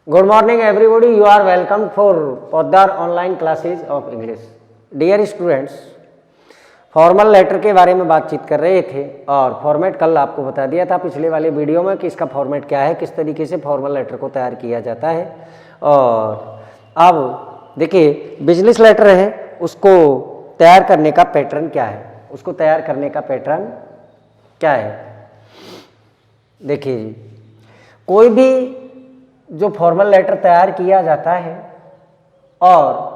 Good morning everybody, you are welcome for Poddar online classes of English. Dear students, formal letter के बारे में बातचीत कर रहे थे और फॉर्मेट कल आपको बता दिया था पिछले वाले वीडियो में कि इसका फॉर्मेट क्या है, किस तरीके से फॉर्मल लेटर को तैयार किया जाता है। और अब देखिए बिजनेस लेटर है, उसको तैयार करने का पैटर्न क्या है, उसको तैयार करने का पैटर्न क्या है। देखिए जी, कोई भी जो फॉर्मल लेटर तैयार किया जाता है और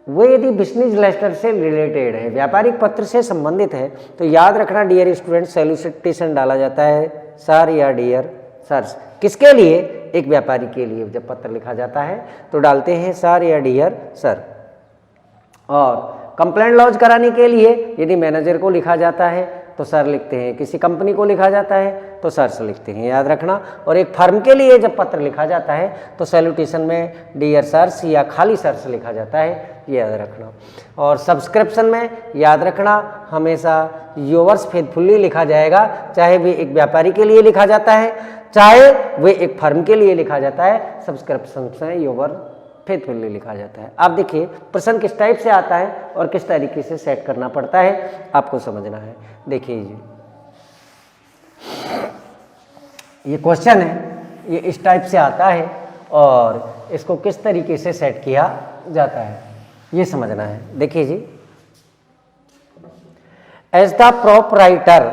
वो यदि बिजनेस लेटर से रिलेटेड है, व्यापारिक पत्र से संबंधित है, तो याद रखना डियर स्टूडेंट सैल्यूटेशन डाला जाता है सर या डियर सर। किसके लिए? एक व्यापारी के लिए जब पत्र लिखा जाता है तो डालते हैं सर या डियर सर। और कंप्लेंट लॉन्च कराने के लिए यदि मैनेजर को लिखा जाता है तो सर लिखते हैं, किसी कंपनी को लिखा जाता है तो सर लिखते हैं, याद रखना। और एक फर्म के लिए जब पत्र लिखा जाता है तो सैल्यूटेशन में डियर सर्स या खाली सर्स लिखा जाता है, ये याद रखना। और सब्सक्रिप्शन में याद रखना हमेशा योवर्स फेथफुली लिखा जाएगा, चाहे भी एक व्यापारी के लिए लिखा जाता है चाहे वे एक फर्म के लिए लिखा जाता है, सब्सक्रिप्शन में योवर फेथफुली लिखा जाता है। आप देखिए प्रश्न किस टाइप से आता है और किस तरीके से सेट करना पड़ता है, आपको समझना है। देखिए जी, ये क्वेश्चन है, ये इस टाइप से आता है और इसको किस तरीके से सेट किया जाता है ये समझना है। देखिए जी, एज द प्रोपराइटर,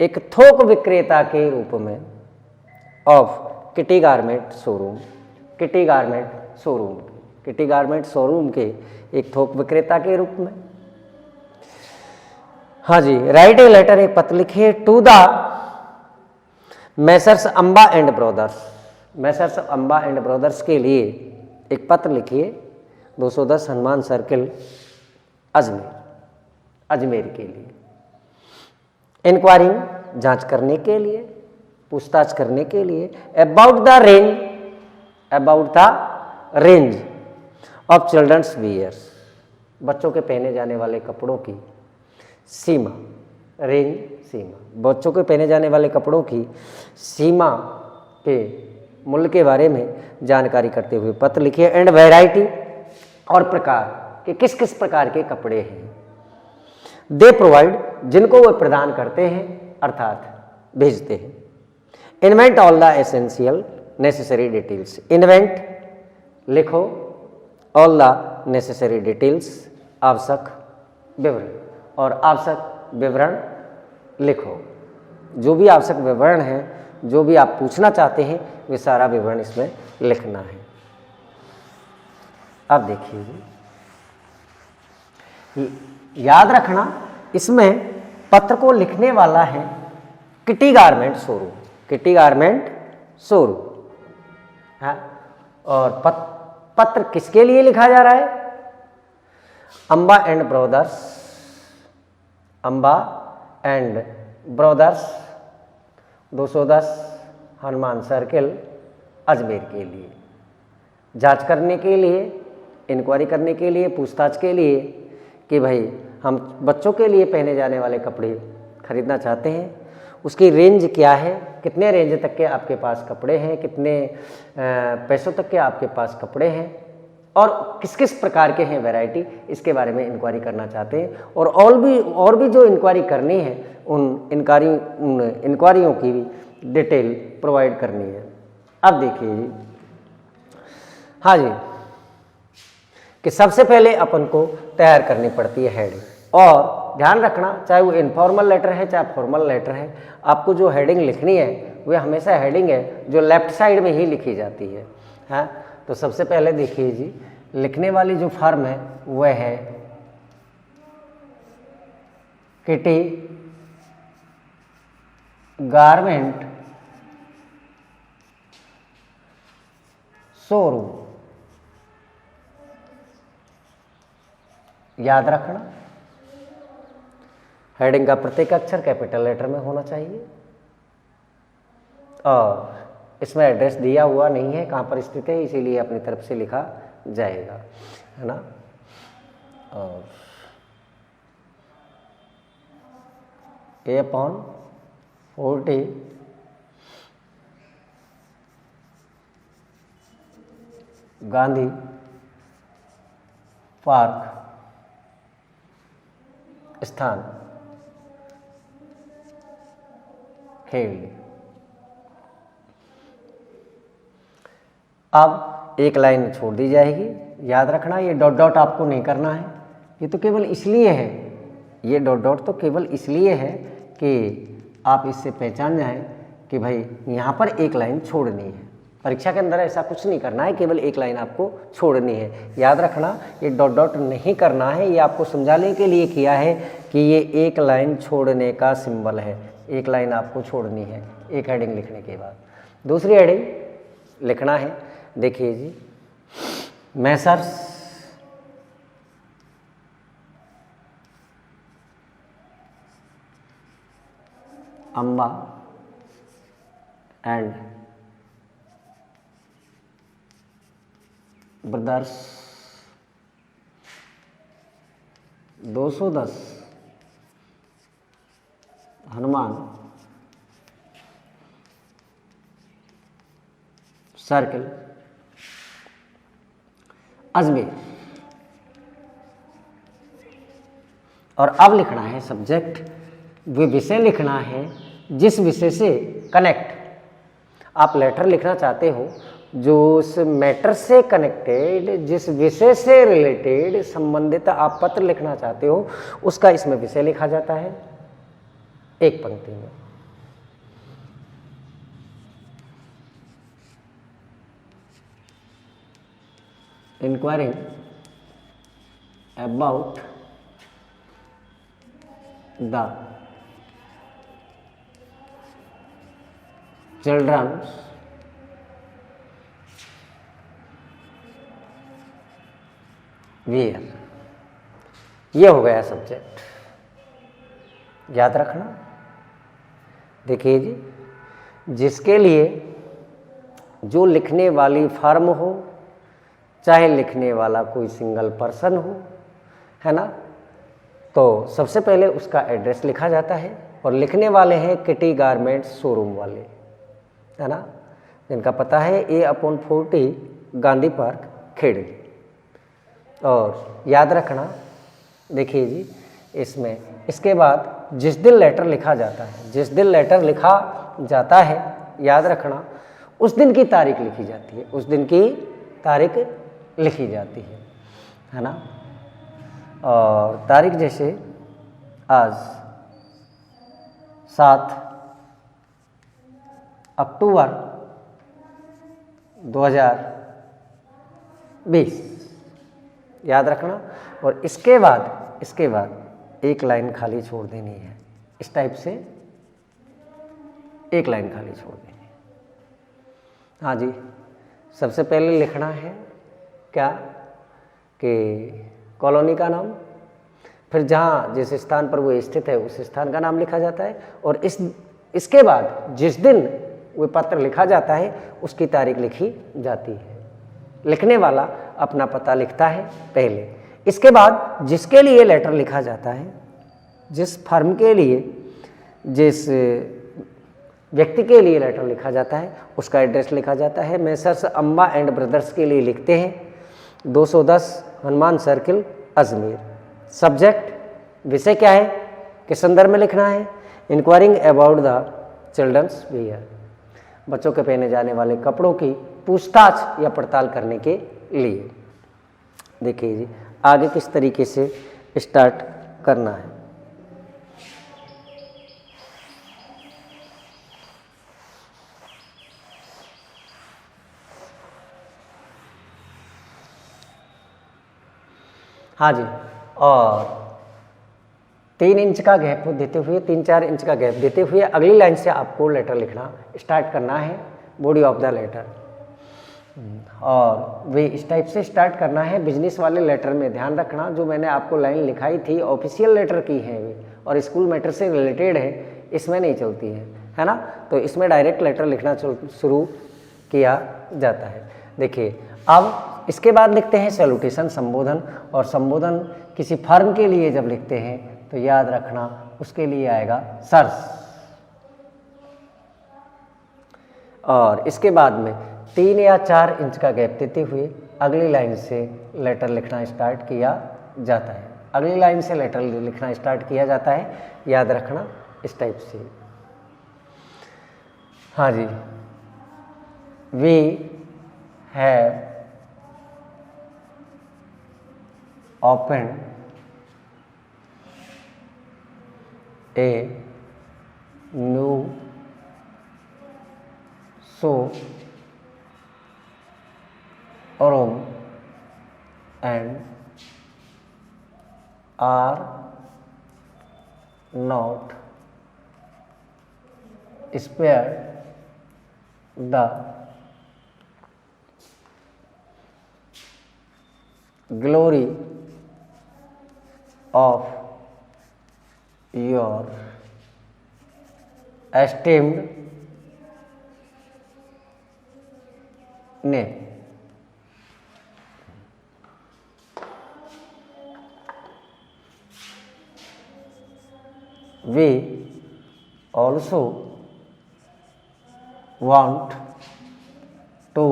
एक थोक विक्रेता के रूप में of kitty garment showroom, kitty garment showroom, kitty garment showroom के एक थोक विक्रेता के रूप में, हाँ जी, राइट ए लेटर, एक पत्र लिखिए to the messrs Amba and brothers, messrs Amba and brothers के लिए एक पत्र लिखिए 210 हनुमान सर्किल अजमेर, अजमेर के लिए। इंक्वायरिंग, जांच करने के लिए, पूछताछ करने के लिए, about the range, about the range of children's wears, बच्चों के पहने जाने वाले कपड़ों की सीमा, रेंज सीमा, बच्चों के पहने जाने वाले कपड़ों की सीमा के मूल्य के बारे में जानकारी करते हुए पत्र लिखिए। एंड वैरायटी, और प्रकार के किस किस प्रकार के कपड़े हैं, दे प्रोवाइड, जिनको वो प्रदान करते हैं अर्थात भेजते हैं। Invent all the essential necessary details, invent लिखो, ऑल द नेसेसरी डिटेल्स आवश्यक विवरण, और आवश्यक विवरण लिखो, जो भी आवश्यक विवरण है, जो भी आप पूछना चाहते हैं वे सारा विवरण इसमें लिखना है। अब देखिए, याद रखना इसमें पत्र को लिखने वाला है kitty garment showroom, kitty garment showroom है। और पत्र किसके लिए लिखा जा रहा है? Amba and brothers, Amba and brothers 210 Hanuman circle Ajmer के लिए, जांच करने के लिए, इंक्वायरी करने के लिए, पूछताछ के लिए कि भाई हम बच्चों के लिए पहने जाने वाले कपड़े खरीदना चाहते हैं, उसकी रेंज क्या है, कितने रेंज तक के आपके पास कपड़े हैं, कितने पैसों तक के आपके पास कपड़े हैं और किस किस प्रकार के हैं वैरायटी, इसके बारे में इंक्वायरी करना चाहते हैं। और भी जो इंक्वायरी करनी है उन इंक्वायरियों की भी डिटेल प्रोवाइड करनी है। अब देखिए जी, हाँ जी, कि सबसे पहले अपन को तैयार करनी पड़ती है हेडिंग। और ध्यान रखना चाहे वो इनफॉर्मल लेटर है चाहे फॉर्मल लेटर है, आपको जो हेडिंग लिखनी है वह हमेशा हेडिंग है जो लेफ्ट साइड में ही लिखी taती है। हाँ, तो सबसे पहले देखिए जी, लिखने वाली जो फर्म है वह है किटी गारमेंट शोरूम, याद रखना हेडिंग का प्रत्येक अक्षर कैपिटल लेटर में होना चाहिए और इसमें एड्रेस दिया हुआ नहीं है कहाँ पर स्थित है, इसीलिए अपनी तरफ से लिखा जाएगा, है ना। और A/40 गांधी पार्क स्थान खेड़ी। अब एक लाइन छोड़ दी जाएगी। याद रखना ये डॉट डॉट आपको नहीं करना है, ये तो केवल इसलिए है, ये डॉट डॉट तो केवल इसलिए है कि आप इससे पहचान जाएं कि भाई यहाँ पर एक लाइन छोड़नी है। परीक्षा के अंदर ऐसा कुछ नहीं करना है, केवल एक लाइन आपको छोड़नी है। याद रखना ये डॉट डॉट नहीं करना है, ये आपको समझाने के लिए किया है कि ये एक लाइन छोड़ने का सिंबल है। एक लाइन आपको छोड़नी है एक हेडिंग लिखने के बाद। दूसरी हेडिंग लिखना है, देखिए जी, Messrs Amba and brothers 210 Hanuman circle Ajmer. और अब लिखना है सब्जेक्ट, वे विषय लिखना है जिस विषय से कनेक्ट आप लेटर लिखना चाहते हो, जो उस मैटर से कनेक्टेड, जिस विषय से रिलेटेड संबंधित आप पत्र लिखना चाहते हो, उसका इसमें विषय लिखा जाता है एक पंक्ति में। Inquiring about the children's wear. ये हो गया सब्जेक्ट। याद रखना, देखिए जी, जिसके लिए जो लिखने वाली फर्म हो, चाहे लिखने वाला कोई सिंगल पर्सन हो, है ना, तो सबसे पहले उसका एड्रेस लिखा जाता है। और लिखने वाले हैं किटी गारमेंट्स शोरूम वाले, है ना, जिनका पता है A/40 गांधी पार्क खेड़ी। और याद रखना, देखिए जी, इसमें इसके बाद जिस दिन लेटर लिखा जाता है, जिस दिन लेटर लिखा जाता है, याद रखना उस दिन की तारीख लिखी जाती है, उस दिन की तारीख लिखी जाती है ना। और तारीख जैसे आज 7 अक्टूबर 2020, याद रखना। और इसके बाद एक लाइन खाली छोड़ देनी है, इस टाइप से एक लाइन खाली छोड़ देनी है। हाँ जी, सबसे पहले लिखना है क्या कि कॉलोनी का नाम, फिर जहाँ जिस स्थान पर वो स्थित है उस स्थान का नाम लिखा जाता है। और इसके बाद जिस दिन वो पत्र लिखा जाता है उसकी तारीख लिखी जाती है। लिखने वाला अपना पता लिखता है पहले, इसके बाद जिसके लिए लेटर लिखा जाता है, जिस फर्म के लिए, जिस व्यक्ति के लिए लेटर लिखा जाता है, उसका एड्रेस लिखा जाता है। मैसर्स अंबा एंड ब्रदर्स के लिए लिखते हैं 210 हनुमान सर्किल अजमेर। सब्जेक्ट, विषय क्या है, किस संदर्भ में लिखना है, inquiring about the children's wear, बच्चों के पहने जाने वाले कपड़ों की पूछताछ या पड़ताल करने के लिए। देखिए जी, आगे किस तरीके से स्टार्ट करना है। हाँ जी, और 3 इंच का गैप देते हुए, 3-4 इंच का गैप देते हुए अगली लाइन से आपको लेटर लिखना स्टार्ट करना है, बॉडी ऑफ द लेटर। और वे इस टाइप से स्टार्ट करना है। बिजनेस वाले लेटर में ध्यान रखना, जो मैंने आपको लाइन लिखाई थी ऑफिशियल लेटर की है वे, और स्कूल मैटर से रिलेटेड है, इसमें नहीं चलती है ना। तो इसमें डायरेक्ट लेटर लिखना शुरू किया जाता है। देखिए, अब इसके बाद लिखते हैं सैल्यूटेशन, संबोधन। और संबोधन किसी फर्म के लिए जब लिखते हैं तो याद रखना उसके लिए आएगा सर्स। और इसके बाद में 3 या 4 इंच का गैप देते हुए अगली लाइन से लेटर लिखना स्टार्ट किया जाता है। अगली लाइन से लेटर लिखना स्टार्ट किया जाता है, याद रखना इस टाइप से। हाँ जी, we have open a new showroom and are not spared the glory of your esteemed name. We also want to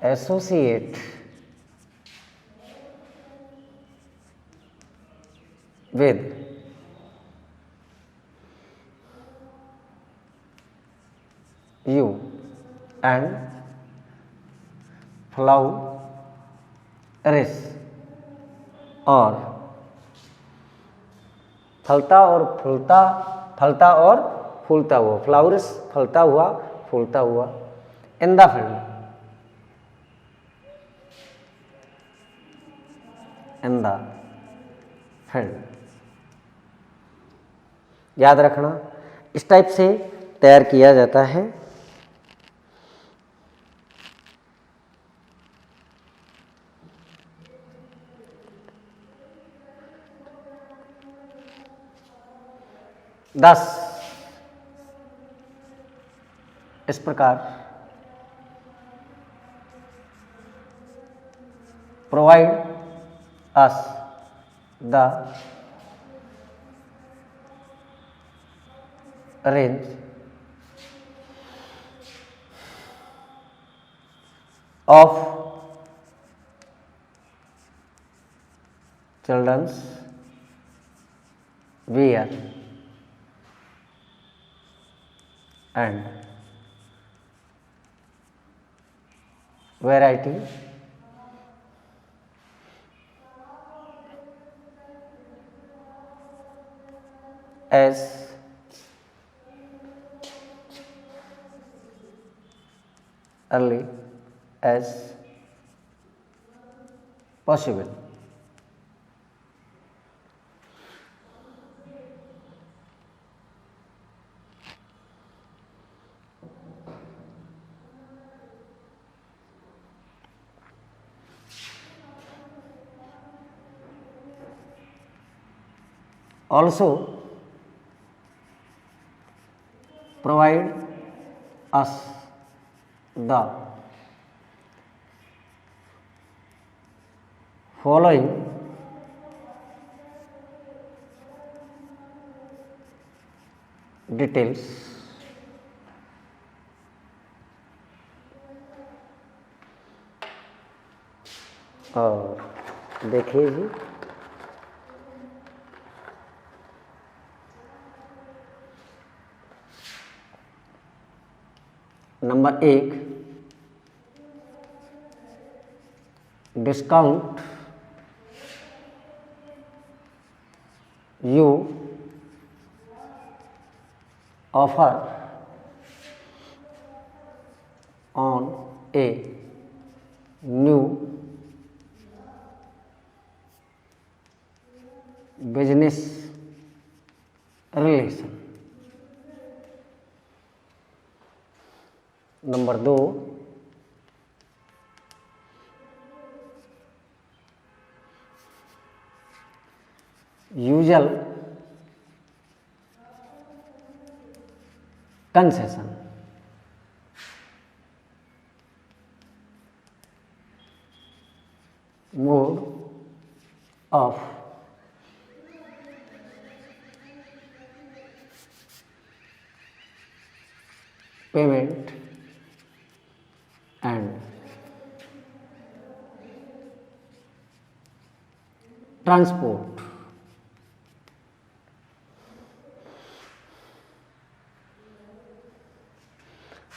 associate with you and flourish और फलता और फूलता, फलता और फूलता हुआ, फ्लावरिश फलता हुआ फूलता हुआ, in the field, in the field. याद रखना इस टाइप से तैयार किया जाता है। दस इस प्रकार provide us the range of children's wear and variety as early as possible. Also provide us the following details और देखिए जी, number 1 discount you offer on a new business relation. Number 2 usual concession, mode of payment and transport.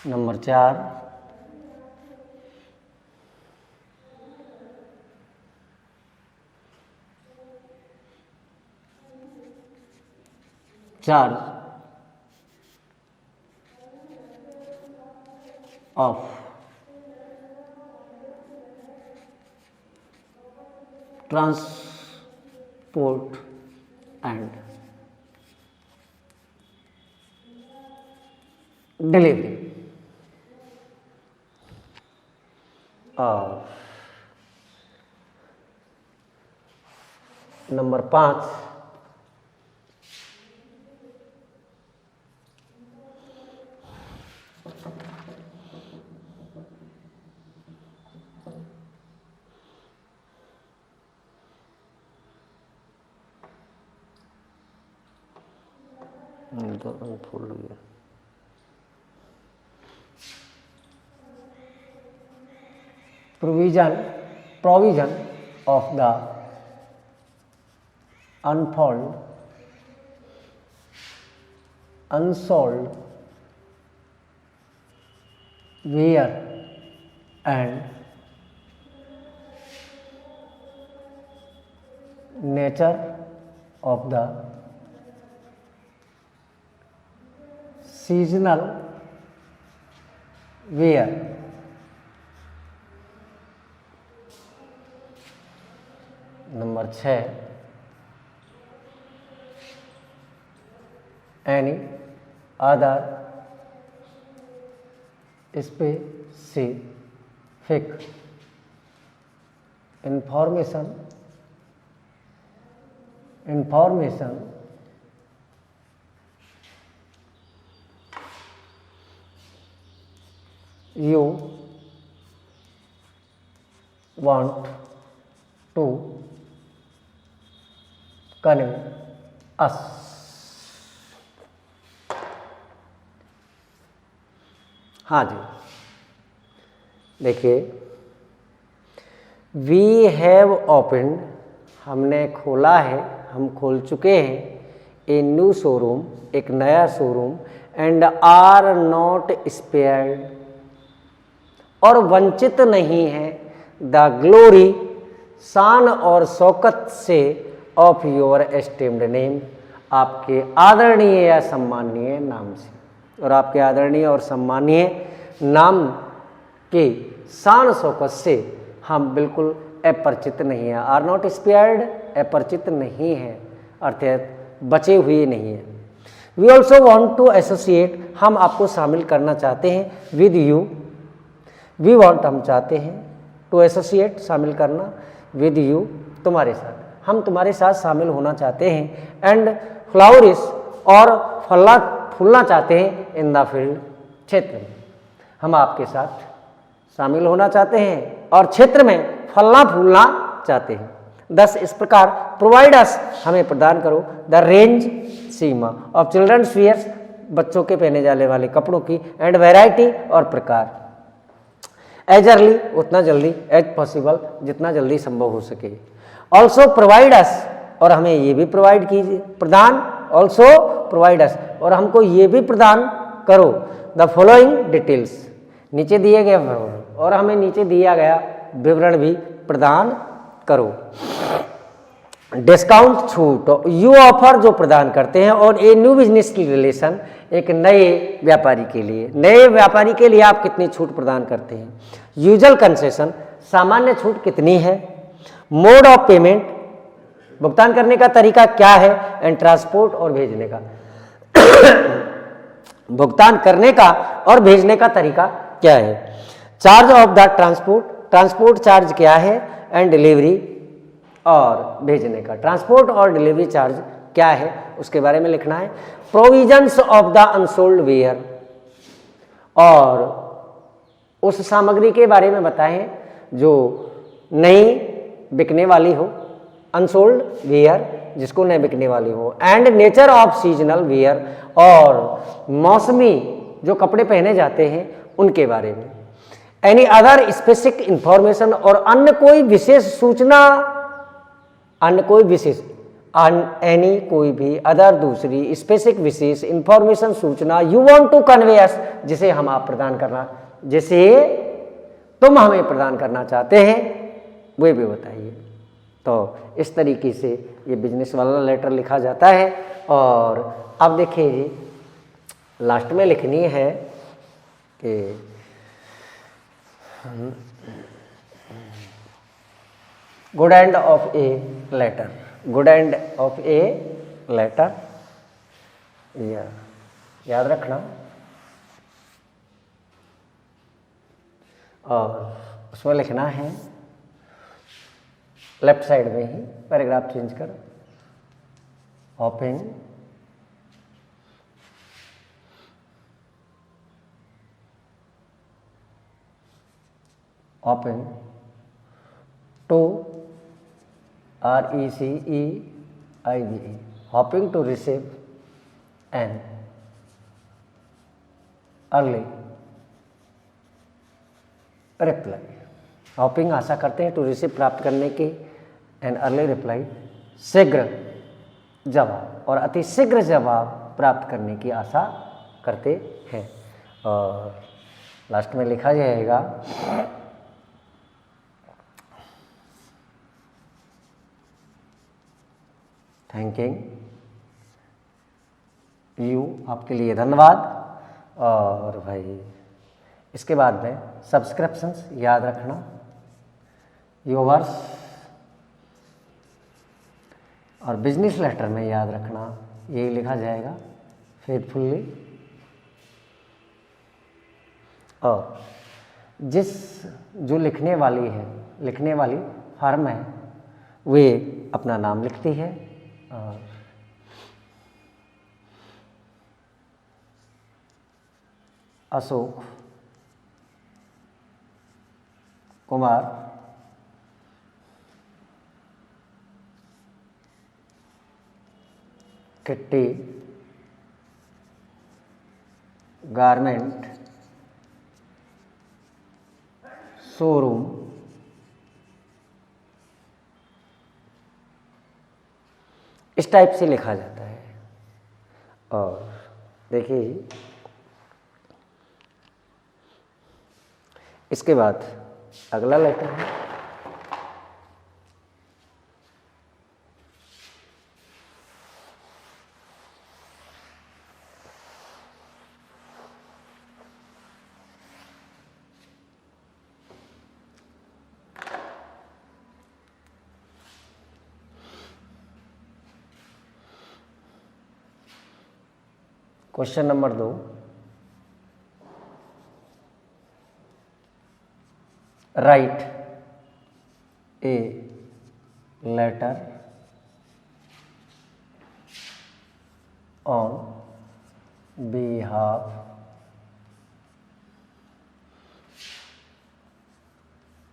Number 4, charge of transport and delivery. और number 5, फुल गया। provision of the unsold wear and nature of the seasonal wear। Number 6, any other specific information you want to convey us। हाँ जी, देखिए, we have opened, हमने खोला है, हम खोल चुके हैं, ए न्यू शोरूम, एक नया showroom, and are not spared, और वंचित नहीं है, द ग्लोरी, शान और शौकत से, ऑफ योर एस्टीम्ड नेम, आपके आदरणीय या सम्मानीय नाम से। और आपके आदरणीय और सम्मानीय नाम के शान शौकत से हम बिल्कुल अपरिचित नहीं हैं। आर नॉट स्पेयर्ड, अपरिचित नहीं है, अर्थात बचे हुए नहीं हैं। We also want to associate, हम आपको शामिल करना चाहते हैं, विद यू, वी वॉन्ट, हम चाहते हैं, टू एसोसिएट, शामिल करना, विद यू, तुम्हारे साथ, हम तुम्हारे साथ शामिल होना चाहते हैं, एंड फ्लावरिश, और फूलना चाहते हैं, इन द फील्ड, क्षेत्र में, हम आपके साथ शामिल होना चाहते हैं और क्षेत्र में फलना फूलना चाहते हैं। 10 इस प्रकार, प्रोवाइड अस, हमें प्रदान करो, द रेंज, सीमा, ऑफ चिल्ड्रंस वियर्स, बच्चों के पहने जाने वाले कपड़ों की, एंड वैरायटी, और प्रकार, एज अर्ली, उतना जल्दी, एज पॉसिबल, जितना जल्दी संभव हो सके। ऑल्सो प्रोवाइड अस, और हमें ये भी प्रोवाइड कीजिए, प्रदान, ऑल्सो प्रोवाइड अस, और हमको ये भी प्रदान करो, द फॉलोइंग डिटेल्स, नीचे दिए गए, और हमें नीचे दिया गया विवरण भी प्रदान करो। डिस्काउंट, छूट, यू ऑफर, जो प्रदान करते हैं, और ए न्यू बिजनेस रिलेशन, एक नए व्यापारी के लिए, नए व्यापारी के लिए आप कितनी छूट प्रदान करते हैं। यूजुअल कंसेशन, सामान्य छूट कितनी है। मोड ऑफ पेमेंट, भुगतान करने का तरीका क्या है, एंड ट्रांसपोर्ट, और भेजने का भुगतान करने का और भेजने का तरीका क्या है। Charge of the transport, transport charge क्या है, एंड डिलीवरी, और भेजने का, ट्रांसपोर्ट और डिलीवरी चार्ज क्या है, उसके बारे में लिखना है। Provisions of the unsold wear, और उस सामग्री के बारे में बताएं जो नहीं बिकने वाली हो, अनसोल्ड वेयर, जिसको नहीं बिकने वाली हो, and nature of seasonal wear, और मौसमी जो कपड़े पहने जाते हैं उनके बारे में। एनी अदर स्पेसिफिक इंफॉर्मेशन, और अन्य कोई विशेष सूचना अन्य कोई विशेष, एनी कोई भी अदर दूसरी स्पेसिफिक विशेष इंफॉर्मेशन सूचना यू वांट टू कन्वे अस, जिसे हम आप प्रदान करना, जिसे तुम हमें प्रदान करना चाहते हैं वे भी बताइए। तो इस तरीके से ये बिजनेस वाला लेटर लिखा जाता है। और अब देखिए जी लास्ट में लिखनी है कि good end of a letter, good end of a letter याद रखना। और उसमें लिखना है लेफ्ट साइड में ही पैराग्राफ चेंज कर, open open to RECEIVE hoping to receive an early reply, hoping आशा करते हैं, टू रिसीव प्राप्त करने की, एन अर्ली रिप्लाई शीघ्र जवाब, और अति शीघ्र जवाब प्राप्त करने की आशा करते हैं। और लास्ट में लिखा जाएगा थैंकिंग यू, आपके लिए धन्यवाद। और भाई इसके बाद में सब्सक्रिप्शंस याद रखना, व्यूअर्स, और बिजनेस लेटर में याद रखना यही लिखा जाएगा फेथफुल्ली। और जिस जो लिखने वाली फर्म है वे अपना नाम लिखती है, और Ashok Kumar kitty garment showroom इस टाइप से लिखा जाता है। और देखिए इसके बाद अगला लेटर है question number 2, write a letter on behalf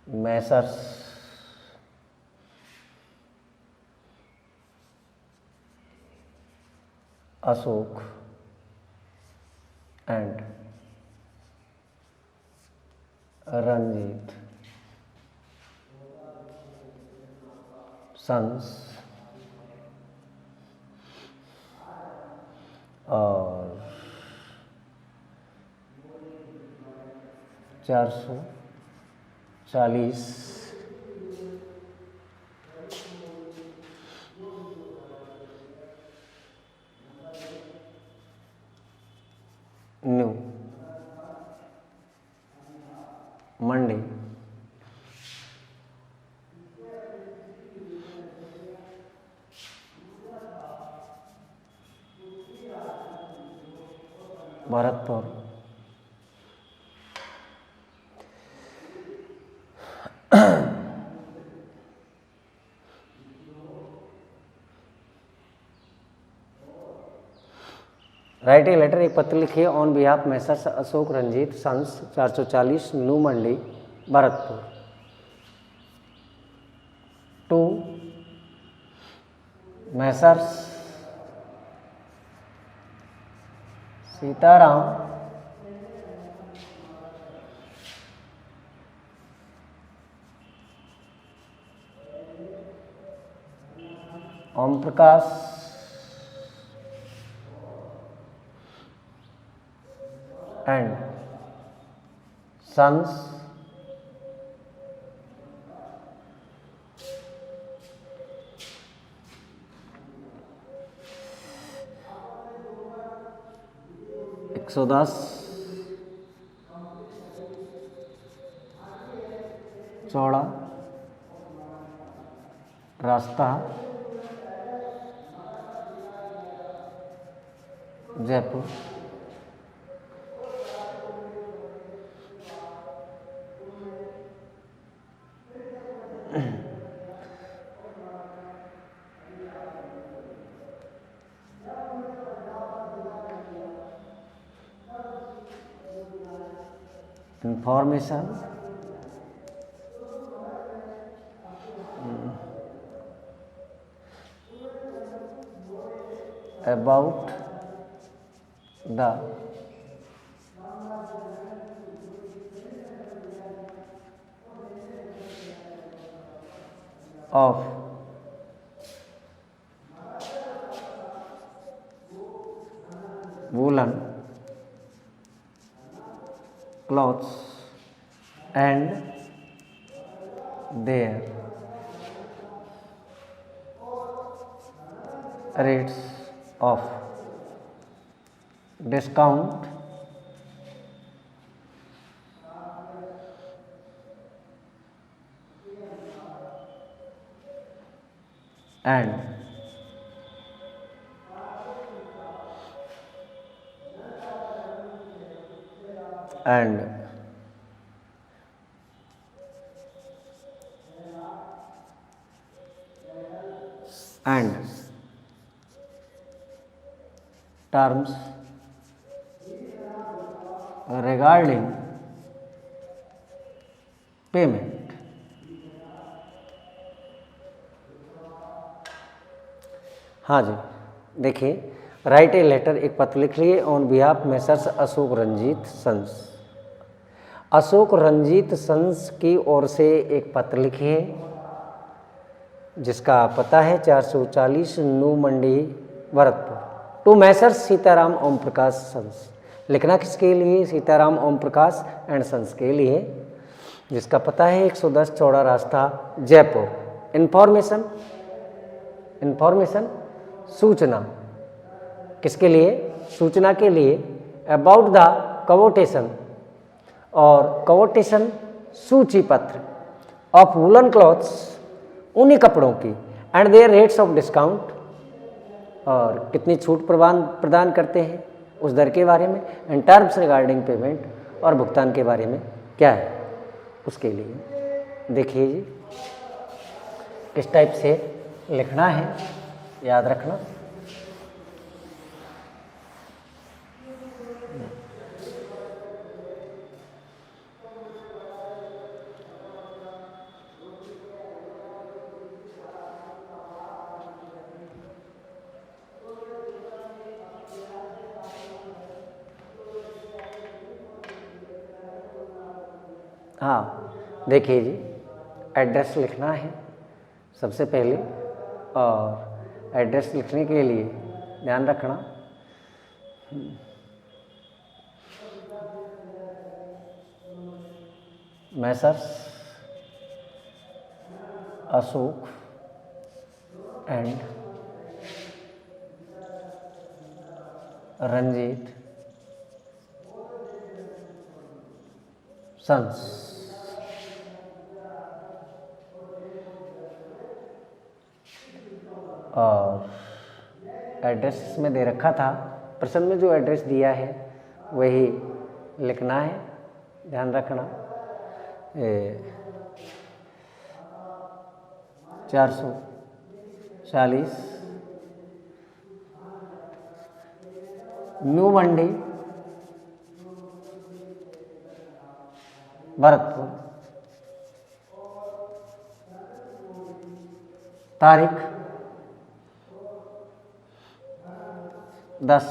messrs Ashok and Ranjit sons, और 440 new Mandi Bharatpur write a letter, एक पत्र लिखिए on behalf messrs Ashok Ranjit sons 440 new Mandi Bharatpur to messrs Sitaram Om Prakash and sons, एक 110 Chaura Rasta Jaipur. Information about the of woolen clothes and their rates of discount and terms regarding payment। हाँ जी, देखिए, right a letter, एक पत्र लिख लिए on behalf messrs Ashok Ranjit sons. Ashok Ranjit sons की ओर से एक पत्र लिखिए जिसका पता है 440 new Mandi Bharatpur, to messrs Sitaram Om Prakash sons. लिखना किसके लिए? सीताराम ओम प्रकाश एंड सन्स के लिए, जिसका पता है 110 चौड़ा रास्ता जयपुर। इंफॉर्मेशन सूचना, किसके लिए? सूचना के लिए। अबाउट द कवोटेशन, और कवोटेशन सूची पत्र, ऑफ वूलन क्लॉथ्स, उन्हीं कपड़ों की, and their rates of discount, और कितनी छूट प्रदान करते हैं उस दर के बारे में, एंड टर्म्स रिगार्डिंग पेमेंट, और भुगतान के बारे में क्या है उसके लिए। देखिए जी, किस टाइप से लिखना है, याद रखना। हाँ, देखिए जी, एड्रेस लिखना है सबसे पहले, और एड्रेस लिखने के लिए ध्यान रखना messrs Ashok and Ranjit sons. और एड्रेस में दे रखा था, प्रश्न में जो एड्रेस दिया है वही लिखना है, ध्यान रखना। 440 न्यू मंडी भरतपुर, तारीख 10